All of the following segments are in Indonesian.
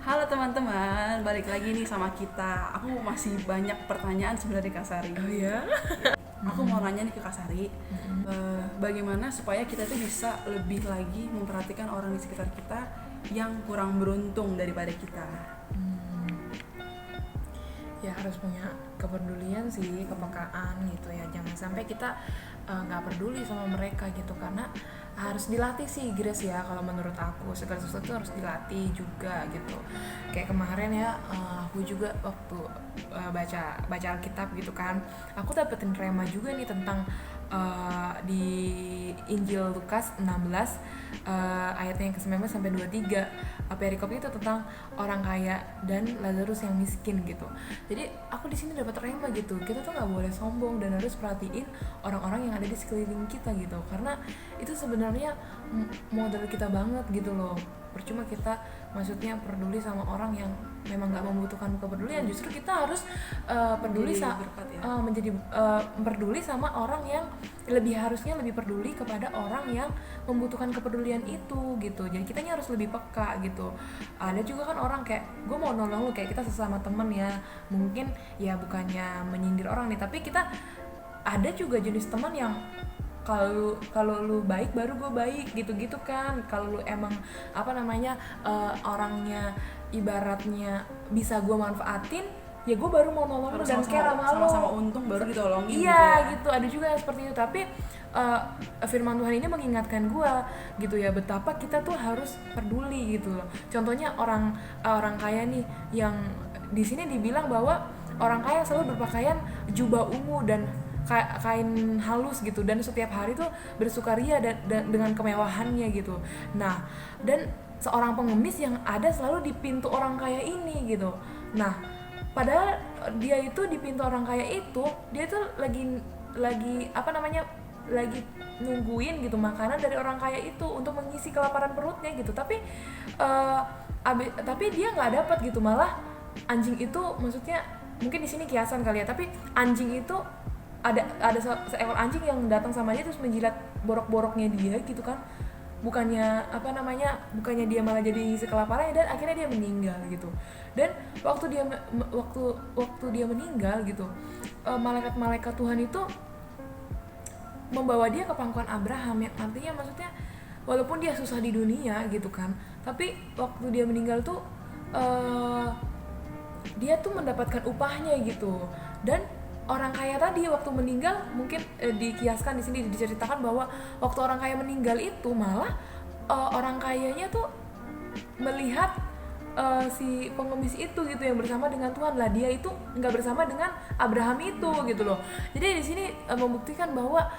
Halo teman-teman, balik lagi nih sama kita. Aku masih banyak pertanyaan sebenarnya Kak Sari. Oh ya? Aku mau nanya nih ke Kak Sari, bagaimana supaya kita tuh bisa lebih lagi memperhatikan orang di sekitar kita yang kurang beruntung daripada kita. Ya harus punya kepedulian sih, kepekaan gitu ya. Jangan sampai kita nggak peduli sama mereka gitu, karena harus dilatih sih Grace ya. Kalau menurut aku segala sesuatu harus dilatih juga gitu. Kayak kemarin ya, aku juga waktu baca Alkitab gitu kan, aku dapetin rema juga nih tentang di Injil Lukas 16 ayatnya yang ke-19 sampai 23. Perikop itu tentang orang kaya dan Lazarus yang miskin gitu. Jadi aku di sini dapat rema gitu. Kita tuh nggak boleh sombong dan harus perhatiin orang-orang yang ada di sekeliling kita gitu. Karena itu sebenarnya modal kita banget gitu loh. Percuma kita maksudnya peduli sama orang yang memang nggak membutuhkan kepedulian. Justru kita harus peduli peduli sama orang yang harusnya lebih peduli kepada orang yang membutuhkan kepedulian itu gitu. Jadi kitanya harus lebih peka gitu. Ada juga kan orang kayak, gue mau nolong lu, kayak kita sesama temen ya, mungkin ya bukannya menyindir orang nih, tapi kita ada juga jenis teman yang kalau lu baik baru gue baik gitu kan. Kalau lu emang orangnya ibaratnya bisa gue manfaatin, ya gue baru mau nolong lu dan care sama lu. Sama-sama untung baru ditolongin. Iya gitu, ada juga yang seperti itu. Tapi firman Tuhan ini mengingatkan gue gitu ya, betapa kita tuh harus peduli gitu loh. Contohnya orang kaya nih, yang di sini dibilang bahwa orang kaya selalu berpakaian jubah ungu dan kain halus gitu, dan setiap hari tuh bersukaria dengan kemewahannya gitu. Nah, dan seorang pengemis yang ada selalu di pintu orang kaya ini gitu. Nah, padahal dia itu di pintu orang kaya itu, dia tuh lagi nungguin gitu makanan dari orang kaya itu untuk mengisi kelaparan perutnya gitu. Tapi dia nggak dapat gitu, malah anjing itu, maksudnya mungkin di sini kiasan kali ya, tapi anjing itu ada seekor anjing yang datang sama dia terus menjilat borok-boroknya dia gitu kan. Bukannya dia malah jadi sekelaparannya, dan akhirnya dia meninggal gitu. Dan waktu dia meninggal gitu, malaikat Tuhan itu membawa dia ke pangkuan Abraham, yang artinya maksudnya walaupun dia susah di dunia gitu kan, tapi waktu dia meninggal tuh dia tuh mendapatkan upahnya gitu. Dan orang kaya tadi waktu meninggal, mungkin dikiaskan di sini diceritakan bahwa waktu orang kaya meninggal itu malah orang kayanya tuh melihat si pengemis itu gitu yang bersama dengan Tuhan. Lah dia itu nggak bersama dengan Abraham itu gitu loh. Jadi di sini membuktikan bahwa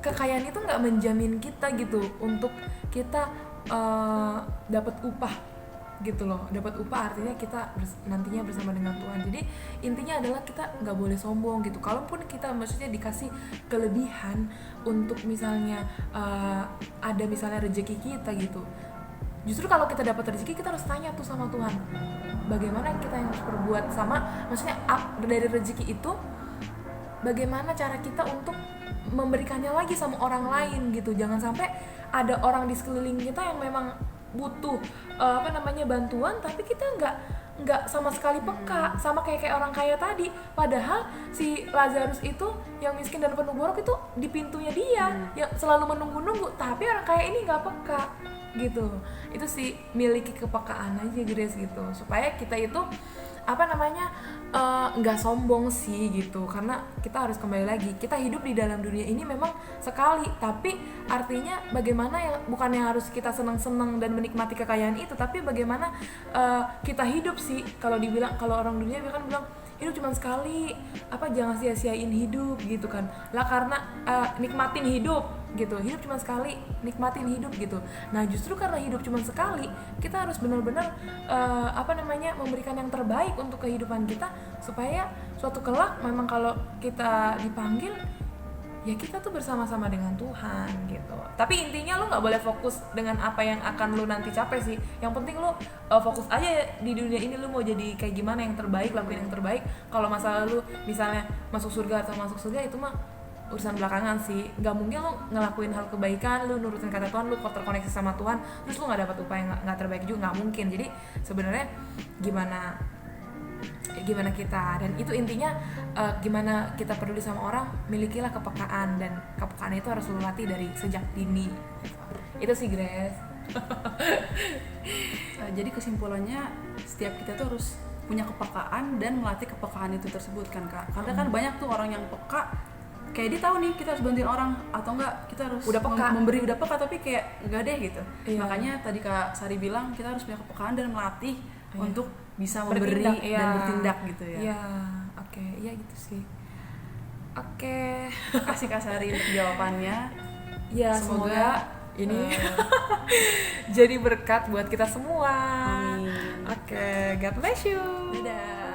kekayaan itu nggak menjamin kita gitu untuk kita dapat upah gitu loh. Dapat upah artinya kita nantinya bersama dengan Tuhan. Jadi intinya adalah kita nggak boleh sombong gitu. Kalaupun kita maksudnya dikasih kelebihan untuk misalnya ada misalnya rezeki kita gitu, justru kalau kita dapat rezeki kita harus tanya tuh sama Tuhan, bagaimana kita yang harus berbuat sama, maksudnya dari rezeki itu bagaimana cara kita untuk memberikannya lagi sama orang lain gitu. Jangan sampai ada orang di sekeliling kita yang memang butuh bantuan, tapi kita nggak sama sekali peka, sama kayak orang kaya tadi. Padahal si Lazarus itu yang miskin dan penuh borok itu di pintunya dia yang selalu menunggu-nunggu, tapi orang kaya ini nggak peka gitu. Itu sih miliki kepekaan aja Grace gitu, supaya kita itu nggak sombong sih gitu. Karena kita harus kembali lagi, kita hidup di dalam dunia ini memang sekali, tapi artinya bagaimana yang bukannya harus kita senang-senang dan menikmati kekayaan itu, tapi bagaimana kita hidup sih. Kalau orang dunia kan bilang hidup cuma sekali, jangan sia-siain hidup gitu kan. Lah karena nikmatin hidup gitu, hidup cuma sekali, nikmatin hidup gitu. Nah justru karena hidup cuma sekali, kita harus benar-benar memberikan yang terbaik untuk kehidupan kita, supaya suatu kelak memang kalau kita dipanggil, ya kita tuh bersama-sama dengan Tuhan gitu. Tapi intinya lu nggak boleh fokus dengan apa yang akan lu nanti capai sih. Yang penting lu fokus aja di dunia ini, lu mau jadi kayak gimana, yang terbaik, lakuin yang terbaik. Kalau masalah lu misalnya masuk surga atau masuk surga, itu mah urusan belakangan sih. Nggak mungkin lo ngelakuin hal kebaikan, lu nurutin kata Tuhan, lu terkoneksi sama Tuhan, terus lu nggak dapat upah yang nggak terbaik juga, nggak mungkin. Jadi sebenarnya gimana kita, dan itu intinya gimana kita peduli sama orang, milikilah kepekaan, dan kepekaan itu harus lu latih dari sejak dini. Itu sih Grace. Jadi kesimpulannya setiap kita tuh harus punya kepekaan dan melatih kepekaan itu tersebut kan Kak. Karena kan banyak tuh orang yang peka, kayak dia tahu nih kita harus bantuin orang atau enggak, kita harus Udah peka. memberi udah peka tapi kayak enggak deh gitu. Iya. Makanya tadi Kak Sari bilang kita harus punya kepekaan dan melatih untuk bisa Bertindak, memberi dan bertindak gitu ya. Iya, oke, iya gitu sih. Oke. Kasih Kak Sari untuk jawabannya. Ya, semoga ini jadi berkat buat kita semua. Amin. Oke, God bless you. Dadah.